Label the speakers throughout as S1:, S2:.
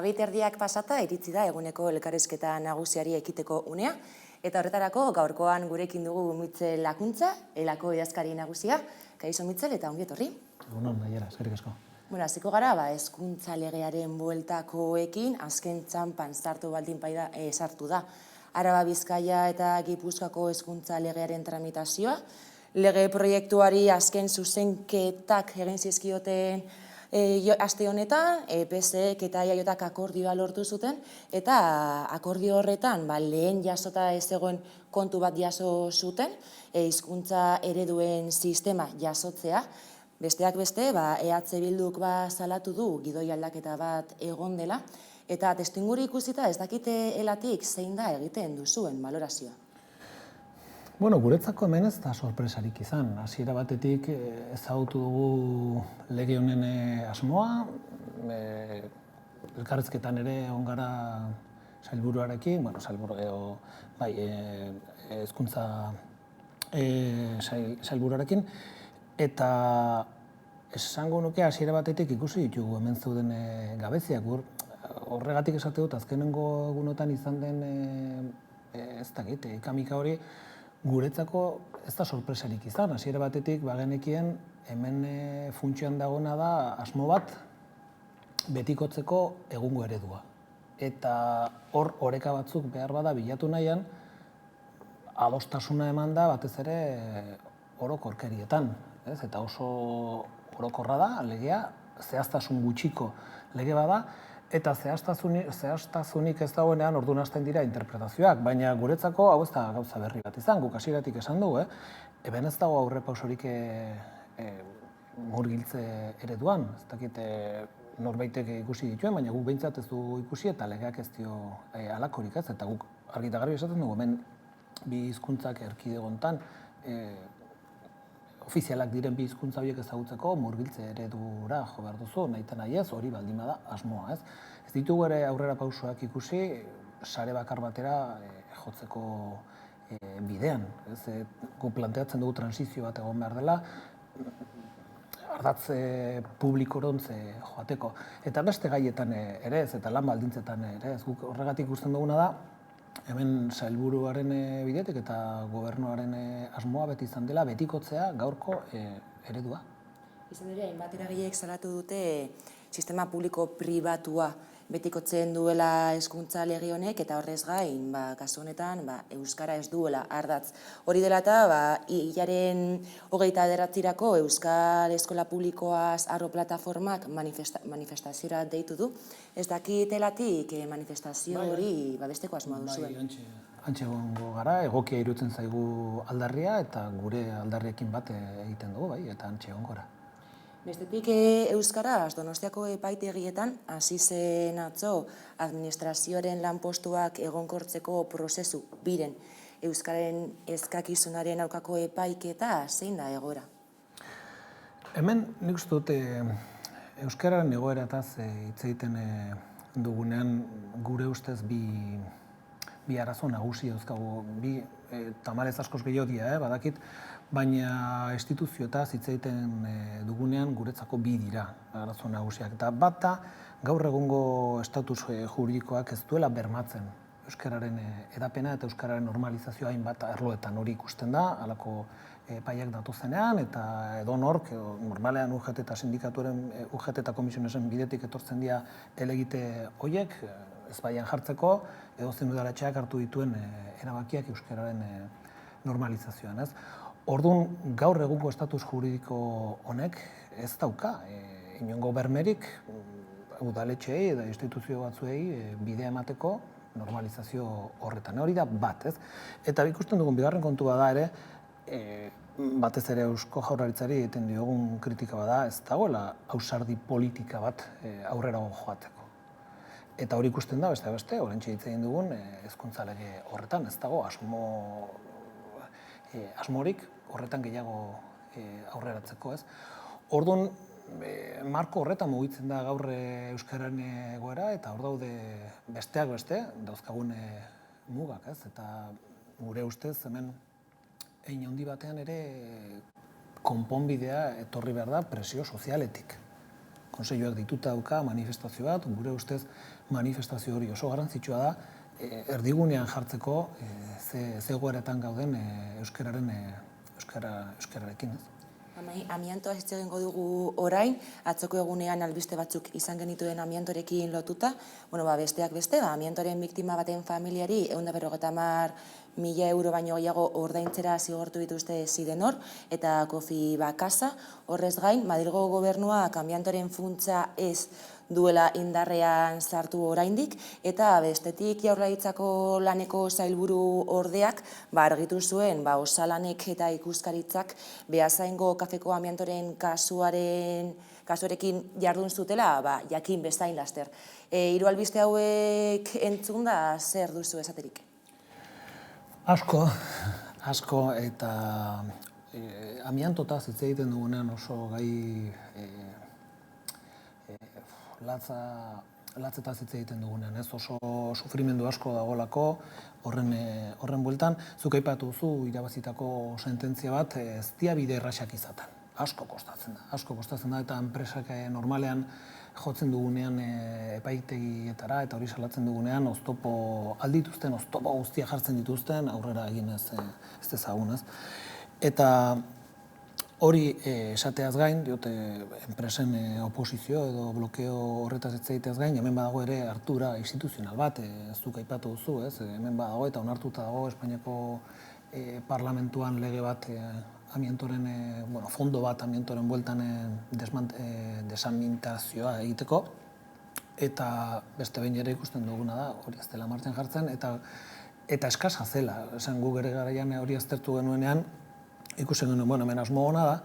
S1: 12:30 pasata iritsi da eguneko elkarrizketa nagusiari ekiteko unea, eta horretarako gaurkoan gurekin dugu Mitxel Lakuntza, elako idazkari nagusia. Kaixo Mitxel, eta ongi etorri.
S2: Egunon, Naiara, eskerrik asko.
S1: Hasiko gara, hezkuntza legearen bueltakoekin, azken txanpan sartu da Araba, Bizkaia eta Gipuzkoako hezkuntza legearen tramitazioa. Lege proiektuari azken zuzenketak egin zizkioten aste honetan, PSek eta EAJak akordioa lortu zuten, eta akordio horretan lehen jasota ez zegoen kontu bat jaso zuten, hizkuntza ereduen sistema jasotzea. Besteak beste, EH Bilduk salatu du gidoi aldaketa bat egon dela, eta testuinguru ikusita ez dakite elatik zein da egiten duzuen balorazioa.
S2: Guretzako hemen ez da sorpresarik izan. Hasiera batetik ezagutu dugu lege honen asmoa, elkarrizketan ere egon gara sailburuarekin, hezkuntza sailburuarekin, eta esango nuke hasiera batetik ikusi ditugu hemen zeuden gabeziak. Horregatik esate dut, azkenengo egunotan izan den ez dakit, ikamika hori, guretzako ez da sorpresarik izan. Hasiera batetik bagenekien hemen funtzioan dagoena da asmo bat betikotzeko egungo eredua. Eta hor oreka batzuk behar bada bilatu nahian, adostasuna eman da batez ere orokorkerietan. Eta oso orokorra da, legea, zehaztasun gutxiko lege bada, eta zehaztasunik ez dagoenean orduan hasten dira interpretazioak, baina guretzako hau ez da gauza berri bat izan, guk hasieratik esan dugu, eben ez dago aurrepausorik murgiltze ereduan, ez dakit norbaitek ikusi dituen, baina guk behintzat ez du ikusi eta legeak ez dio halakorik ez, eta guk argi eta garbi esaten dugu, hemen bi hizkuntzak erkidego honetan ofizialak diren bi hizkuntza horiek ezagutzeko murgiltze eredura jo behar duzu, nahi eta nahi ez, hori baldin bada asmoa, ez. Ez ditugu ere aurrera pausoak ikusi, sare bakar batera jotzeko bidean, ez. Gu planteatzen dugu transizio bat egon behar dela, ardatz publikorontze joateko. Eta beste gaietan ere ez, eta lan baldintzetan ere ez. Guk horregatik ikusten duguna da, hemen sailburuaren bidetik eta gobernuaren asmoa beti izan dela betikotzea gaurko eredua.
S1: Izan ere, hainbat eragileek salatu dute sistema publiko pribatua betikotzen duela hezkuntza lege honek, eta horrez gain, kasu honetan, euskara ez duela ardatz. Hori dela eta, hilaren 29-erako Euskal Eskola Publikoaz Arro Plataformak manifestaziora deitu du. Ez dakitelatik manifestazio hori besteko asmoa duzuen.
S2: Hantxe egongo gara, egokia iruditzen zaigu aldarria, eta gure aldarriekin bat egiten dugu, eta hantxe egongo gara.
S1: Bestetik euskaraz Donostiako epaitegietan hasi zen atzo administrazioaren lanpostuak egonkortzeko prozesu biren euskararen eskakizunaren aurkako epaiketa zein da egoera?
S2: Hemen nik uste dut euskararen egoerataz hitz egiten dugunean gure ustez bi arazo nagusi dauzkagu, bi tamalez askoz gehiago dira, badakit, baina instituzioetaz hitz egiten dugunean guretzako bi dira arazo nagusiak. Eta bat da, gaur egungo estatus juridikoak ez duela bermatzen euskararen edapena eta euskararen normalizazioa hainbat arloetan hori ikusten da, halako epaiak datozenean, eta edonork, normalean UGT eta sindikatuaren UGT eta komisionesen bidetik etortzen dira helegite horiek, ez baian jartzeko, edozein udaletxeak hartu dituen erabakiak euskararen normalizazioan, ez? Orduan, gaur egungo estatus juridiko honek ez dauka inongo bermerik udaletxeei eta instituzio batzuei bidea emateko normalizazio horretan. Hori da bat, ez? Eta ikusten dugun bigarren kontua da ere, batez ere Eusko Jaurlaritzari egiten diogun kritika bada, ez dagoela ausardi politika bat aurrera joateko. Eta hori ikusten da, beste beste, oraintxe hitz egin dugun hezkuntza lege horretan, ez dago asmorik horretan gehiago aurreratzeko, ez? Orduan, marko horretan mugitzen da gaur euskararen egoera, eta hor daude besteak beste, dauzkagun mugak, ez? Eta gure ustez hemen hein handi batean ere konponbidea etorri behar da presio sozialetik. Kontseiluak dituta dauka manifestazio bat, gure ustez manifestazio hori oso garrantzitsua da, erdigunean jartzeko ze egoeretan gauden euskararekin.
S1: Amiantoa hitz egingo dugu orain, atzoko egunean albiste batzuk izan genituen amiantorekin lotuta, besteak beste, amiantoren biktima baten familiari 150.000 euro baino gehiago ordaintzera zigortu dituzte Sidenor eta Kofi Bakasa. Horrez gain, Madrilgo gobernuak amiantoren funtsa ez duela indarrean sartu oraindik, eta bestetik Jaurlaritzako laneko sailburu ordeak argitu zuen osalanek eta ikuskaritzak Beasaingo kafeko amiantoren kasuarekin jardun zutela, jakin bezain laster. Hiru albiste hauek entzunda zer duzu esaterik?
S2: Asko eta amiantotaz hitz egiten dugunean oso gai latzetaz hitz egiten dugunean, ez oso sufrimendu asko dagoelako horren bueltan. Zuk aipatu duzu irabazitako sententzia bat ez dia bide erraxak izaten. Asko kostatzen da eta enpresak normalean jotzen dugunean epaitegietara eta hori salatzen dugunean oztopo guztia jartzen dituzten aurrera egin ez dezagun, ez. Eta hori esateaz gain, diote enpresen oposizio edo blokeo horretaz hitz egiteaz gain, hemen badago ere hartura instituzional bat, zuk aipatu duzu, ez? Hemen badago eta onartuta dago Espainiako parlamentuan lege bat amiantoren, fondo bat amiantoren bueltan desamintazioa egiteko, eta beste behin ere ikusten duguna da, hori ez dela martxan jartzen, eta eskasa zela, esan gu ere garaian hori aztertu genuenean, ikusten genuen, hemen asmo ona da,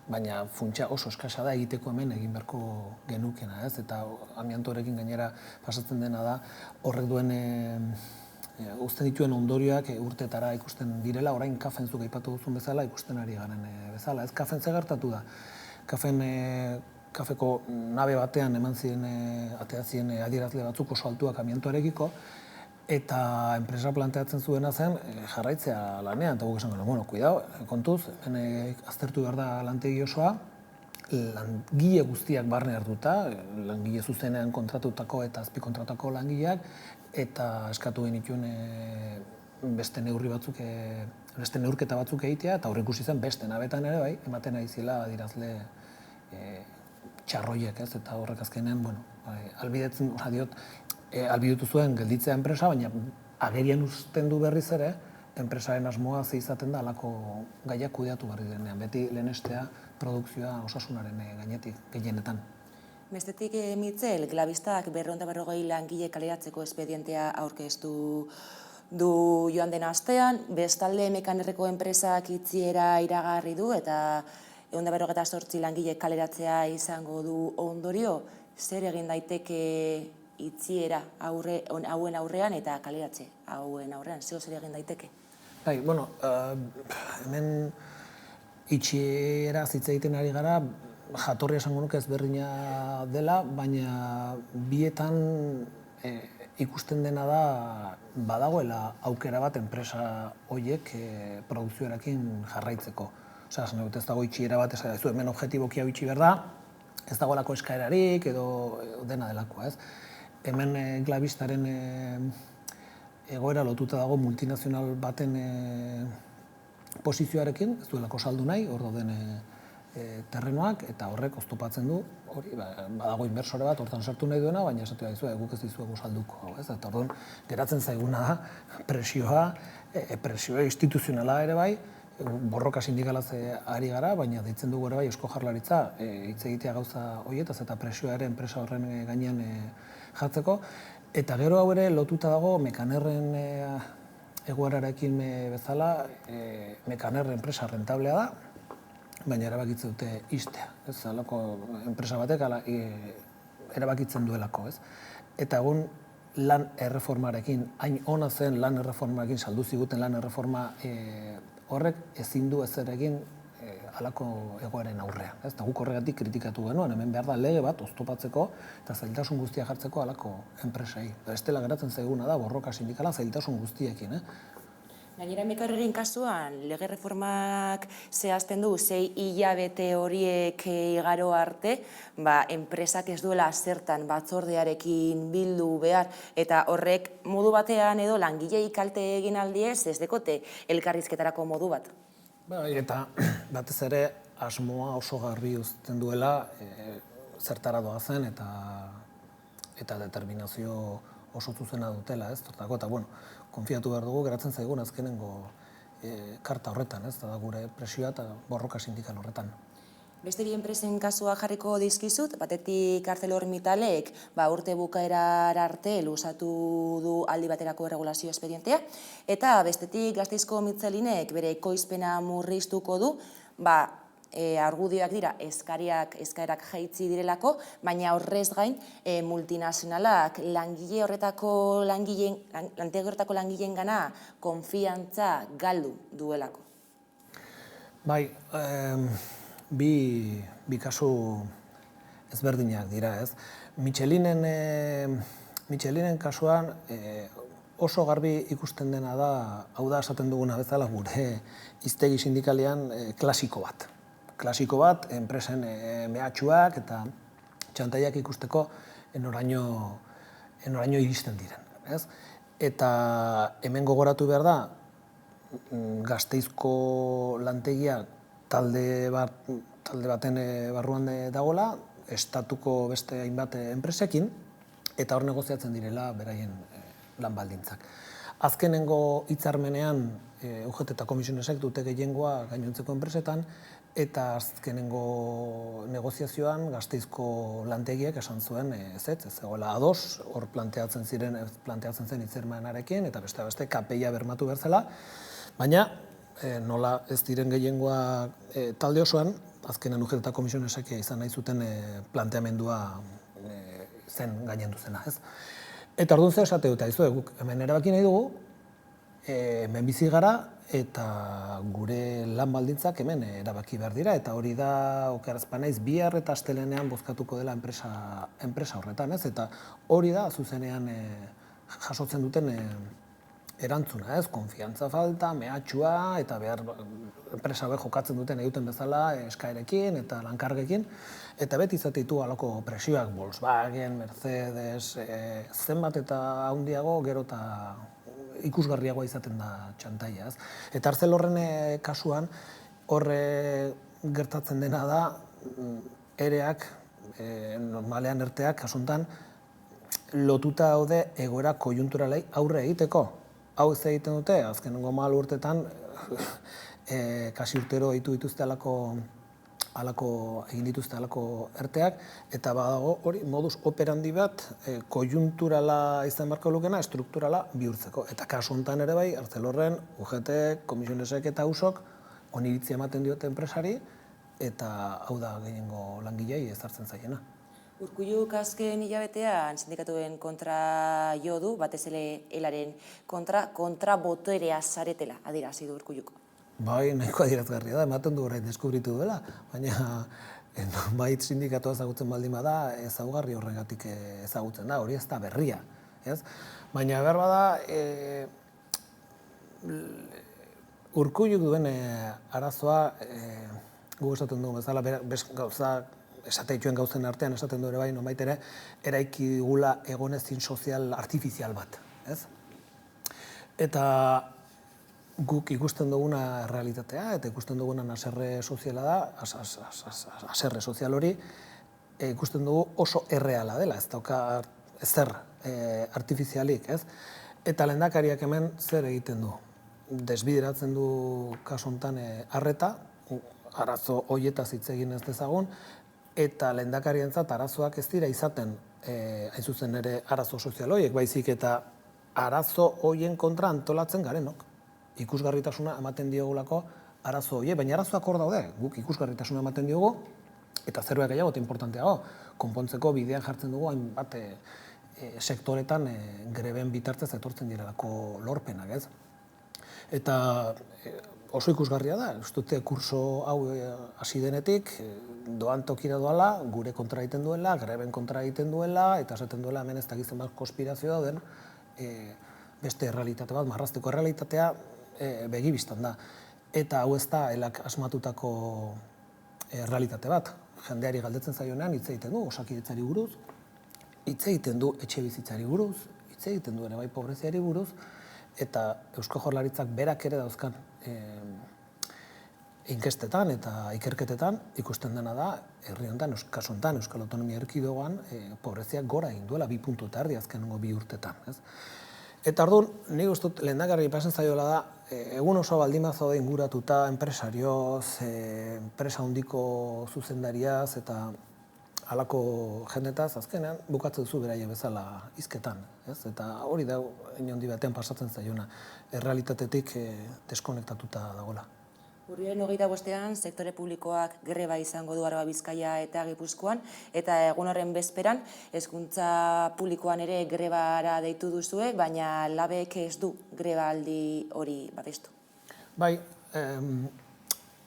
S2: baina funtsa oso eskasa da egiteko hemen egin beharko genukena, ez? Eta amiantorekin gainera pasatzen dena da, horrek duen uzten dituen ondorioak urtetara ikusten direla, orain kafen zuk aipatu duzun bezala, ikusten ari garen bezala. Ez kafen ze gertatu da? Kafeko nabe batean eman ziren, atea ziren adierazle batzuk oso altuak amiantoarekiko, eta enpresa planteatzen zuena zen jarraitzea lanean, eta guk esan genuen, kuidao, kontuz, aztertu behar da lantegi osoa, langile guztiak barne hartuta, langile zuzenean kontratutako eta azpikontratako langileak, eta eskatu genituen beste neurketa batzuk egitea, eta aurreikusi zen beste nabetan ere bai, ematen ari zela adierazle txarroiek, ez, eta horrek azkenean, albidetzen, albidetu zuen gelditzea enpresa, baina agerian uzten du berriz ere, enpresaren asmoa ze izaten da alako gaiak kudeatu berri denean, beti lehenestea produkzioa osasunaren gainetik gehienetan.
S1: Bestetik, Mitzel, Glabistak 240 langile kaleratzeko espedientea aurkeztu du joan den astean, bestalde Mekanerreko enpresak itxiera iragarri du eta 248 langile kaleratzea izango du ondorio, zer egin daiteke itxiera hauen aurrean eta kaleratze hauen aurrean, zer egin daiteke?
S2: Bai, hemen itxiera hitz egiten ari gara, jatorria esango nuke ezberdina dela, baina bietan ikusten dena da badagoela aukera bat enpresa horiek produkzioarekin jarraitzeko. Osea, esan dut ez dago itxiera bat, hemen objetiboki hau itxi behar da, ez dagoelako eskaerarik edo dena delakoa, ez. Hemen Glabistaren egoera lotuta dago multinazional baten posizioarekin, ez duelako saldu nahi, hor dauden terrenoak, eta horrek oztopatzen du, hori, badago inbertsore bat, hortan sartu nahi duena, baina esatu daizu, guk ez dizuegu salduko, ez? Eta orduan, geratzen zaiguna da, presioa instituzionala ere bai, borroka sindikalaz ari gara, baina deitzen dugu ere bai Eusko Jaurlaritza hitz egitea gauza horietaz eta presioa ere enpresa horren gainean jartzeko. Eta gero hau ere lotuta dago Mekanerren egoerarekin bezala, Mekaner enpresa rentablea da, baina erabakitzen dute ixtea, ez, halako enpresa batek erabakitzen duelako, ez. Eta egun lan erreformarekin, hain ona zen lan erreformarekin, saldu ziguten lan erreforma horrek ezin du ezer egin halako egoeren aurrean, ez. Eta guk horregatik kritikatu genuen, hemen behar da lege bat oztopatzeko eta zailtasun guztia jartzeko halako enpresei. Bestela geratzen zaiguna da borroka sindikala zailtasun guztiekin,
S1: Gainera Mekarreren kasuan, lege reformak zehazten du 6 hilabete horiek igaro arte, enpresak ez duela zertan batzordearekin bildu behar, eta horrek modu batean edo langilei kalte egin aldiez, ez dekote elkarrizketarako modu bat.
S2: Eta batez ere asmoa oso garbi uzten duela zertara doazen eta determinazio oso zuzena dutela, ez? Eta, konfiatu behar dugu, geratzen zaigun azkenengo karta horretan, ez? Da gure presioa eta borroka sindikal horretan.
S1: Beste bi enpresen kasua jarriko dizkizut, batetik ArcelorMittalek urte bukaerar arte luzatu du aldi baterako erregulazio espedientea, eta bestetik Gasteizko Mitzelinek bere ekoizpena murriztuko du, argudioak dira eskaerak jaitsi direlako, baina horrez gain multinazionalak langile horretako langileen gana konfiantza galdu duelako.
S2: Bai, bi kasu ezberdinak dira, ez? Michelinen kasuan oso garbi ikusten dena da, hau da esaten duguna bezala gure hiztegi sindikalean klasiko bat. Klasiko bat, enpresen mehatxuak eta txantaiak ikusteko enoraino iristen diren. Eta hemen gogoratu behar da, Gasteizko lantegia talde baten barruan dagoela, estatuko beste hainbat enpresekin, eta hor negoziatzen direla beraien lan baldintzak. Azkenengo hitzarmenean UGT eta Komisionesek dute gehiengoa gainontzeko enpresetan, eta azkenengo negoziazioan Gasteizko lantegiek esan zuen ez zegoela ados, hor planteatzen zen hitzarmenarekin, eta beste KPIa bermatu behar zela, baina nola ez diren gehiengoa talde osoan, azkenen UGT eta Komisionesek izan nahi zuten planteamendua zen gainendu zena, ez? Eta orduan zer esate dut, guk hemen erabaki nahi dugu, hemen bizi gara eta gure lan baldintzak hemen erabaki behar dira, eta hori da, okeraz panaiz, bihar eta astelenean bozkatuko dela enpresa horretan, ez? Eta hori da, zuzenean jasotzen duten erantzuna, ez? Konfiantza falta, mehatxua, eta behar enpresa hauek jokatzen duten egiten bezala eskaerekin eta lankargekin, eta beti izateitu halako presioak, Volkswagen, Mercedes, zenbat eta handiago, gero eta ikusgarriagoa izaten da txantaia. Eta Arcelorren kasuan, horre gertatzen dena da, ereak, normalean erteak, kasuntan, lotuta daude egoera kojunturalei aurre egiteko. Hau ez egiten dute, azkenengo mal urtetan, kasi urtero egin dituzte alako erteak, eta badago hori modus operandi bat kojunturala izan beharko lukena, strukturala bihurtzeko. Eta kasu honetan ere bai, Arcelorren, UGT, Komisionesek eta USOk oniritzia ematen diote enpresari, eta hau da gehiengo langilei ezartzen zaiena.
S1: Urkulluk azken hilabetean sindikatuen kontra jo du, batez ere elaren kontra boterea zaretela, adierazi du Urkulluk.
S2: Bai, nahiko adierazgarria da, ematen du orain deskubritu duela, baina bait sindikatua ezagutzen baldin bada, ezaugarri horregatik ezagutzen da, hori ez da berria. Baina behar bada, Urkulluk duen arazoa, gu esaten dugu bezala, gauza esateituen gauzen artean esaten du ere bai, nonbait ere, eraiki digula egonezin sozial artifizial bat. Eta guk ikusten duguna realitatea eta ikusten duguna haserre soziala da, haserre sozial hori, ikusten dugu oso erreala dela, ez dauka ezer artifizialik, ez? Eta lehendakariak hemen zer egiten du? Desbideratzen du kasu honetan arreta, arazo horietaz hitz egin ez dezagun, eta lehendakarientzat arazoak ez dira izaten, hain zuzen ere arazo sozial horiek, baizik eta arazo horien kontra antolatzen garenok. Ikusgarritasuna ematen diogulako arazo horiek, baina arazoak hor daude, guk ikusgarritasuna ematen diogu, eta zerbait gehiago eta importanteago, konpontzeko bidean jartzen dugu hainbat sektoretan greben bitartez etortzen direlako lorpenak, ez? Eta oso ikusgarria da, ez dute kurso hau hasi denetik, doan tokira doala, gure kontra egiten duela, greben kontra egiten duela, eta esaten duela hemen ez dakizen bat konspirazio dauden, beste errealitate bat, marrazteko errealitatea, begibistan da. Eta hau ez da elak asmatutako realitate bat. Jendeari galdetzen zaionean hitz egiten du osakidetzari buruz, hitz egiten du etxe bizitzari buruz, hitz egiten du ere bai pobreziari buruz, eta Eusko Jaurlaritzak berak ere dauzkan inkestetan eta ikerketetan ikusten dena da, herri honetan, kasu honetan, Euskal Autonomia Erkidegoan, pobreziak gora egin duela 2,5 puntu azkenengo 2 urtetan. Eta orduan, nik uste dut lehendakari pasen zaiola da, egun oso baldin bat zaude inguratuta enpresarioz, enpresa handiko zuzendariaz eta halako jendetaz, azkenean bukatzen duzu beraie bezala hizketan. Eta hori da, inondi batean pasatzen zaiona, errealitatetik deskonektatuta dagoela.
S1: Urriaren 25ean sektore publikoak greba izango du Araba, Bizkaia eta Gipuzkoan, eta egun horren bezperan hezkuntza publikoan ere grebara deitu duzue, baina labek ez du grebaldi hori babestu.
S2: Bai,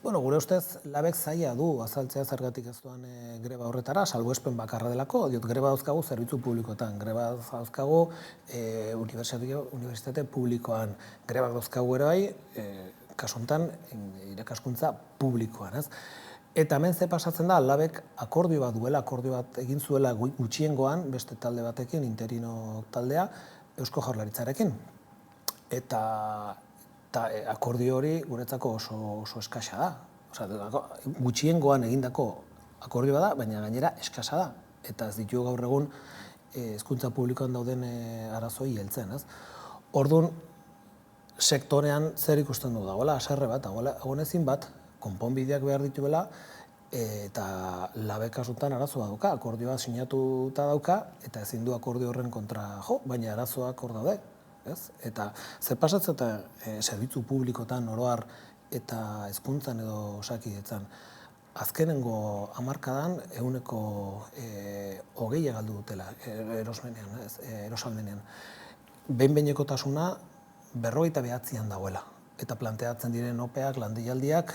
S2: gure ustez labek zaila du azaltzea zergatik ez duan greba horretara, salbuespen bakarra delako, greba dauzkagu zerbitzu publikoetan, greba dauzkagu unibertsitate publikoan, greba dauzkagu ere bai, kasu honetan, irakaskuntza publikoan. Eta hemen ze pasatzen da, labek akordio bat duela, akordio bat egin zuela gutxiengoan, beste talde batekin, interino taldea, Eusko Jaurlaritzarekin. Eta akordio hori guretzako oso eskasa da. Gutxiengoan egindako akordio da, baina gainera eskasa da. Eta ez ditu gaur egun hezkuntza publikoan dauden arazoi heltzen. Orduan, sektorean zer ikusten du dagoela, haserre bat, agonezin bat, konponbideak behar dituela, eta labek kasutan arazoa dauka, akordioa sinatuta dauka, eta ezin du akordio horren kontra jo, baina arazoak hor daude. Eta zer pasatzen eta zerbitzu publikotan oroar eta hezkuntzan edo osakidetzan, azkenengo hamarkadan 20% galdu dutela erosalmenean. Behin-behinekotasuna 59an dagoela. Eta planteatzen diren opeak, landialdiak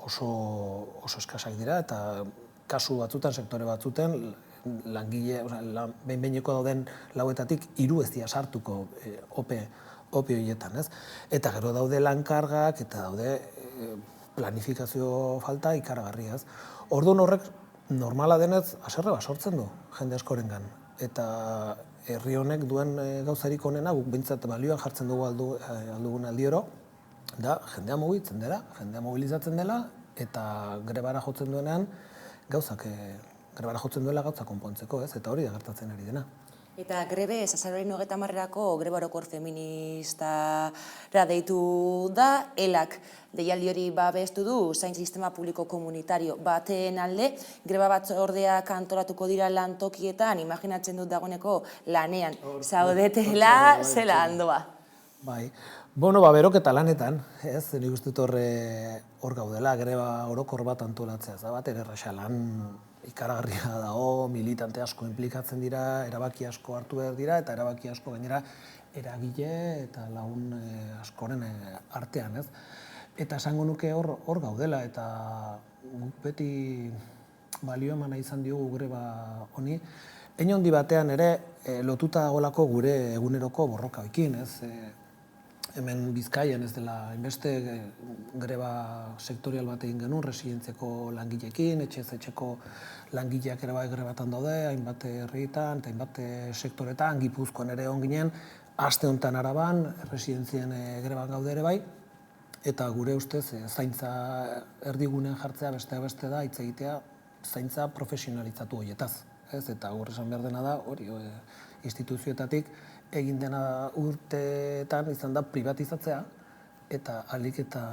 S2: oso eskasak dira, eta kasu batzutan, sektore batzuten, langile, behin-behineko dauden lauetatik 3 ez dira sartuko ope horietan. Eta gero daude lankargak, eta daude planifikazio falta ikaragarria. Orduan horrek normala denez haserre bat sortzen du jende askorengan. Eta herri honek duen gauzarik onena, guk behintzat balioan jartzen dugu aldugun aldioro, da jendea mugitzen dela, jendea mobilizatzen dela, eta grebara jotzen duenean grebara jotzen duela gauzak konpontzeko, eta hori da gertatzen ari dena.
S1: Eta grebez, azaroaren 30-erako greba orokor feministara deitu da, elak deialdi hori babestu du, zain sistema publiko komunitario baten alde, greba batzordeak antolatuko dira lantokietan, imaginatzen dut dagoeneko lanean zaudetela, zela handoa.
S2: Bai, beroketa lanetan, nik uste dut hor gaudela, greba orokor bat antolatzea, bat erraxa lan ikaragarria dago, militante asko inplikatzen dira, erabaki asko hartu behar dira, eta erabaki asko gainera eragile eta lagun askoren artean. Eta esango nuke hor gaudela, eta guk beti balio emana izan diogu greba honi. Hein handi batean ere lotuta dagoelako gure eguneroko borrokaekin. Hemen Bizkaian ez dela inbeste greba sektorial bat egin genuen, residentziako langileekin, etxez-etxeko langileak ere bai grebatan daude, hainbat herrietan eta hainbat sektoretan, Gipuzkoan ere egon ginen, aste honetan Araban, residentzien greban gaude ere bai, eta gure ustez zaintza erdigunean jartzea beste da, hitz egitea zaintza profesionalizatu horietaz. Eta gaur esan behar dena da, hori instituzioetatik egin dena urteetan izan da privatizatzea eta ahalik eta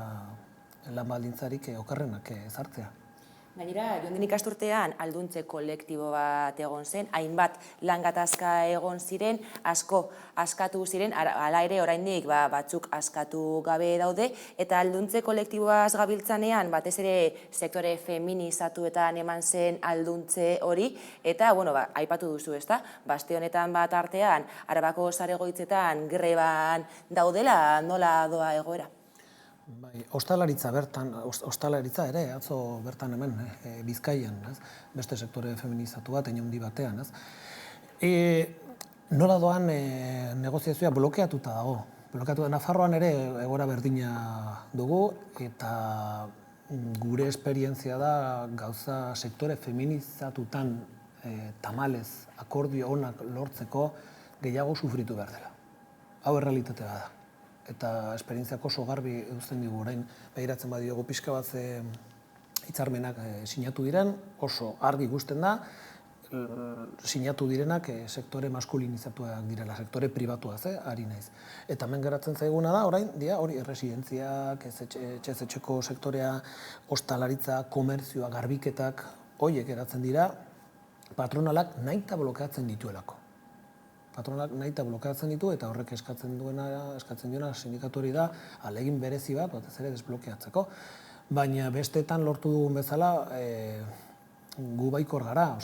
S2: lan baldintzarik okerrenak ezartzea.
S1: Gainera, joan den ikasturtean alduntze kolektibo bat egon zen, hainbat lan gatazka egon ziren, asko askatu ziren, hala ere oraindik batzuk askatu gabe daude, eta alduntze kolektiboaz gabiltzanean, batez ere sektore feminizatuetan eman zen alduntze hori, eta, aipatu duzu, ezta? Aste honetan bat artean, Arabako saregoitzetan greban daudela, nola doa egoera?
S2: Ostalaritza ere, atzo bertan hemen, Bizkaian, beste sektore feminizatu bat, hein handi batean. Nola doan negoziazioa blokeatuta dago. blokatu. Nafarroan ere egoera berdina dugu, eta gure esperientzia da gauza sektore feminizatutan tamalez akordio onak lortzeko gehiago sufritu behar dela. Hau errealitatea da. Eta esperientziako oso garbi uzten digu orain begiratzen badiogu pixka bat hitzarmenak sinatu diren, oso argi ikusten da, sinatu direnak sektore maskulinizatuak direla, sektore pribatuaz, ari naiz. Eta hemen geratzen zaiguna da, orain, hori erresidentziak, etxez-etxeko sektorea, ostalaritza, komerzioa, garbiketak, horiek geratzen dira, patronalak nahita blokeatzen dituelako. Patronalak nahita blokeatzen ditu eta horrek eskatzen duena sindikatu hori da ahalegin berezi bat, batez ere desblokeatzeko. Baina besteetan lortu dugun bezala, gu baikor gara,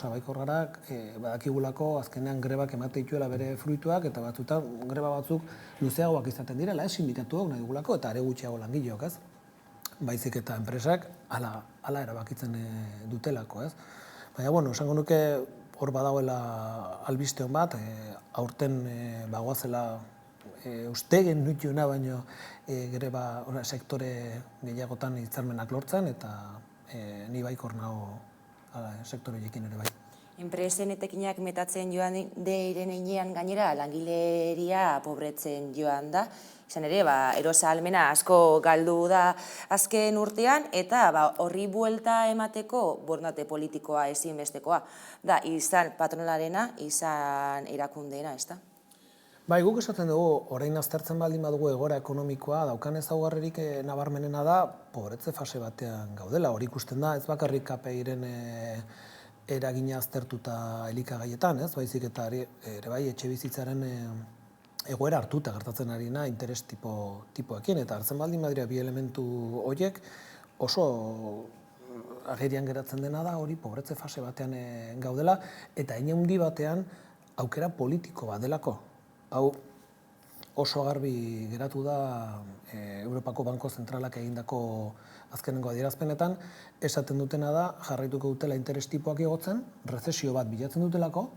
S2: badakigulako azkenean grebak emate dituela bere fruituak eta batzutan greba batzuk luzeagoak izaten direla, sindikatuak nahi dugulako eta are gutxiago langileok, ez? Baizik eta enpresak hala erabakitzen dutelako, ez? Baina, esango nuke hor badagoela albiste hon bat, aurten bagoazela ustegen nutxuna baino greba sektore gehiagotan hitzarmenak lortzen eta ni baikor nago sektore horiekin ere bai.
S1: Enpresen etekinak metatzen joan diren heinean gainera langileria pobretzen joan da. Izan ere, erosa ahalmena asko galdu da azken urtean eta horri buelta emateko borondate politikoa ezinbestekoa da izan patronalarena, izan erakundeena, ez da?
S2: Bai, guk esaten dugu, orain aztertzen baldin badugu egoera ekonomikoa, daukan ezaugarririk nabarmenena da, pobretze fase batean gaudela. Hori ikusten da, ez bakarrik KPI-ren eragina aztertuta elikagaietan, ez? Baizik eta ere bai etxe bizitzaren egoera hartuta gertatzen arina interes tipoekin, eta hartzen baldin badira bi elementu horiek oso agerian geratzen dena da hori pobretze fase batean gaudela, eta hein handi batean aukera politiko bat delako. Hau oso garbi geratu da Europako Banko Zentralak egindako azkenengo adierazpenetan, esaten dutena da jarraituko dutela interes tipoak igotzen, rezesio bat bilatzen dutelako,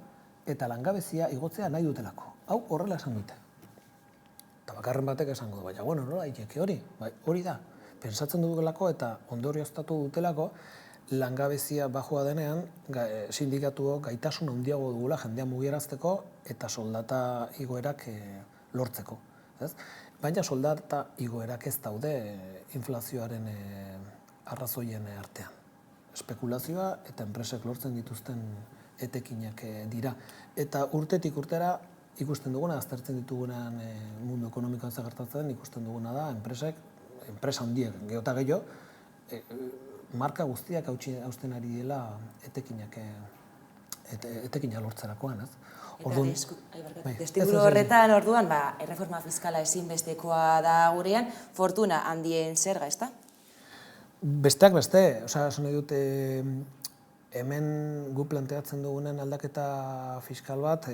S2: eta langabezia igotzea nahi dutelako. Hau horrela esan dute. Eta bakarren batek esango du, baina, nola iteke hori? Hori da, pensatzen dutelako eta ondorioztatu dutelako, langabezia bajua denean, sindikatuok gaitasun handiago dugula jendea mugiarazteko eta soldata igoerak lortzeko. Baina soldata igoerak ez daude inflazioaren arrazoien artean. Espekulazioa eta enpresek lortzen dituzten etekinak dira. Eta urtetik urtera ikusten duguna, aztertzen ditugunean mundu ekonomikoan zagertatzen, ikusten duguna da enpresa handiek geota gehiago, marka guztiak hausten ari dela etekina lortzerakoan, ez?
S1: Eta testuinguru horretan, orduan, erreforma fiskala ezinbestekoa da gurean, fortuna handien zerga, ezta?
S2: Besteak beste, esan nahi dut, hemen gu planteatzen dugunen aldaketa fiskal bat,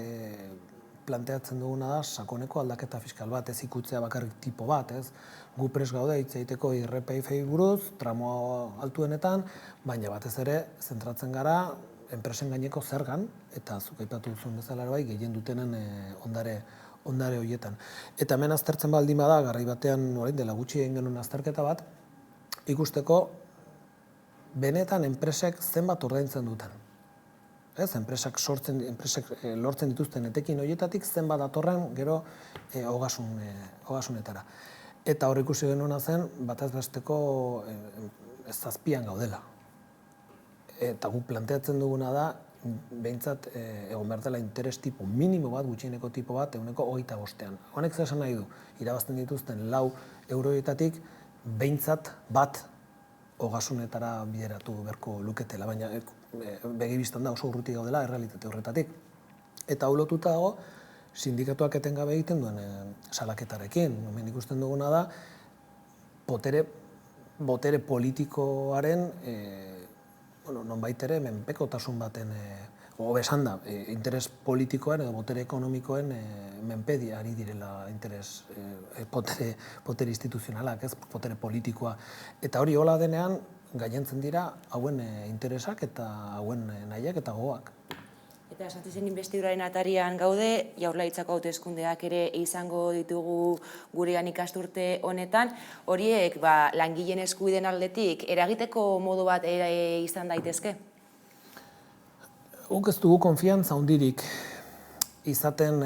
S2: planteatzen duguna da sakoneko aldaketa fiskal bat, ez ikutzea bakarrik tipo bat, ez? Gu prest gaude hitz egiteko IRPF-ei buruz, tramo altuenetan, baina batez ere zentratzen gara enpresen gaineko zergan, eta zuk aipatu duzun bezala bai, gehien dutenen ondare horietan. Eta hemen aztertzen baldin bada, garai batean orain dela gutxi egin genuen azterketa bat, ikusteko benetan enpresek zenbat ordaintzen duten. Enpresek lortzen dituzten etekin horietatik zenbat datorren gero ogasunetara. Eta hor ikusi genuena zen, batez besteko zazpian gaudela. Eta guk planteatzen duguna da, behintzat egon behar dela interes tipo minimo bat, gutxieneko tipo bat, 25%. Honek zer esan nahi du, irabazten dituzten 4 euroetatik, behintzat bat ogasunetara bideratu beharko luketela, baina begibistan da oso urruti gaudela errealitate horretatik. Eta hau lotuta dago, sindikatuak etengabe egiten duen salaketarekin. Hemen ikusten duguna da, botere politikoaren, nonbait ere, menpekotasun baten, besan da, interes politikoen edo botere ekonomikoen menpedi ari direla interes botere instituzionalak, ez botere politikoa. Eta hori hola denean, gailentzen dira hauen interesak eta hauen nahiak eta gogoak.
S1: Eta Santzizen inbestiduraren atarian gaude, Jaurlaritzako hauteskundeak ere izango ditugu gurean ikasturte honetan. Horiek langileen eskubideen aldetik eragiteko modu bat izan daitezke?
S2: Guk ez dugu konfiantza handirik izaten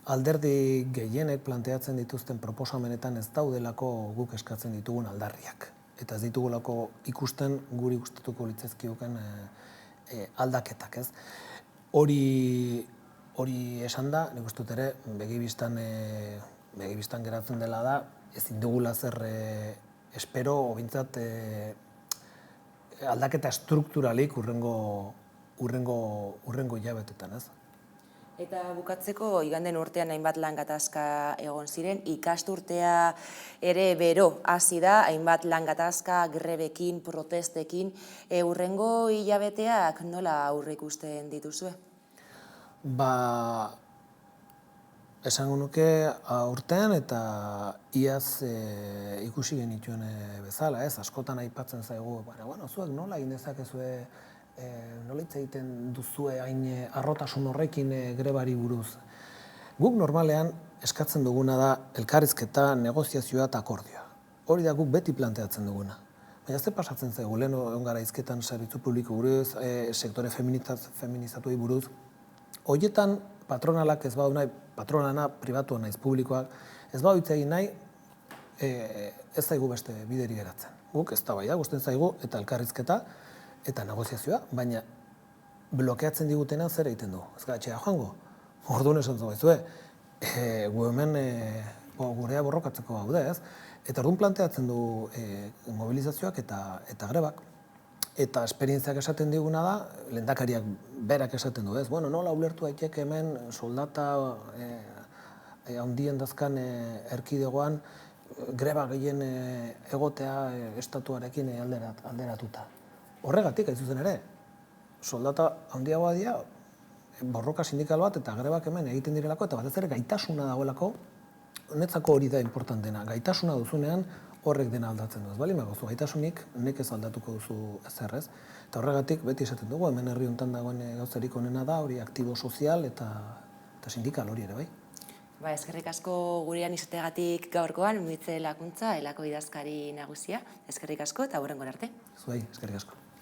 S2: alderdi gehienek planteatzen dituzten proposamenetan ez daudelako guk eskatzen ditugun aldarriak. Eta ez ditugulako ikusten guri gustatuko litzazkioken aldaketak, ez? Hori esan da, nik uste dut ere, begibistan geratzen dela da, ezin dugula zer espero, obintzat aldaketa strukturalik urrengo hilabetetan, ez?
S1: Eta bukatzeko, iganden urtean hainbat lan gatazka egon ziren, ikasturtea ere bero hasi da, hainbat lan gatazka, grebekin, protestekin, urrengo hilabeteak nola aurre ikusten dituzue?
S2: Esango nuke aurten eta iaz ikusi genituen bezala, ez? Askotan aipatzen zaigu, zuek nola egin dezakezue, nola hitz egiten duzue hain harrotasun horrekin grebari buruz. Guk normalean eskatzen duguna da elkarrizketa, negoziazioa eta akordioa. Hori da guk beti planteatzen duguna. Baina ze pasatzen zaigu, lehen egon gara hizketan zerbitzu publiko buruz, sektore feminizatuei buruz. Horietan patronalak ez badu nahi, patronalana pribatua naiz publikoak, ez badu hitz egin nahi, ez zaigu beste bideri geratzen. Guk ez da bai da, gusten zaigu eta elkarrizketa eta negoziazioa, baina blokeatzen digutena zer egiten du. Ez gara etxea joango, orduan esan zaizue, gu hemen gurea borrokatzeko gaude, ez? Eta orduan planteatzen du mobilizazioak eta grebak. Eta esperientziak esaten diguna da, lehendakariak berak esaten du, ez? Nola ulertu daiteke hemen soldata handien dazkan erkidegoan greba gehien egotea estatuarekin alderatuta. Horregatik, hain zuzen ere, soldata handiagoa dira, borroka sindikal bat eta grebak hemen egiten direlako, eta batez ere gaitasuna dagoelako, netzako hori da importantena. Gaitasuna duzunean horrek dena aldatzen du. Ez bali magozu, gaitasunik nek ez aldatuko duzu ezer, ez? Eta horregatik beti esaten dugu, hemen herri honetan dagoen gauzarik onena da, hori aktibo sozial eta sindikal hori ere, bai?
S1: Eskerrik asko gurean izateagatik gaurkoan, Mitze Lakuntza, elako idazkari nagusia. Eskerrik asko eta hurrengo arte.
S2: Zuei, eskerrik asko.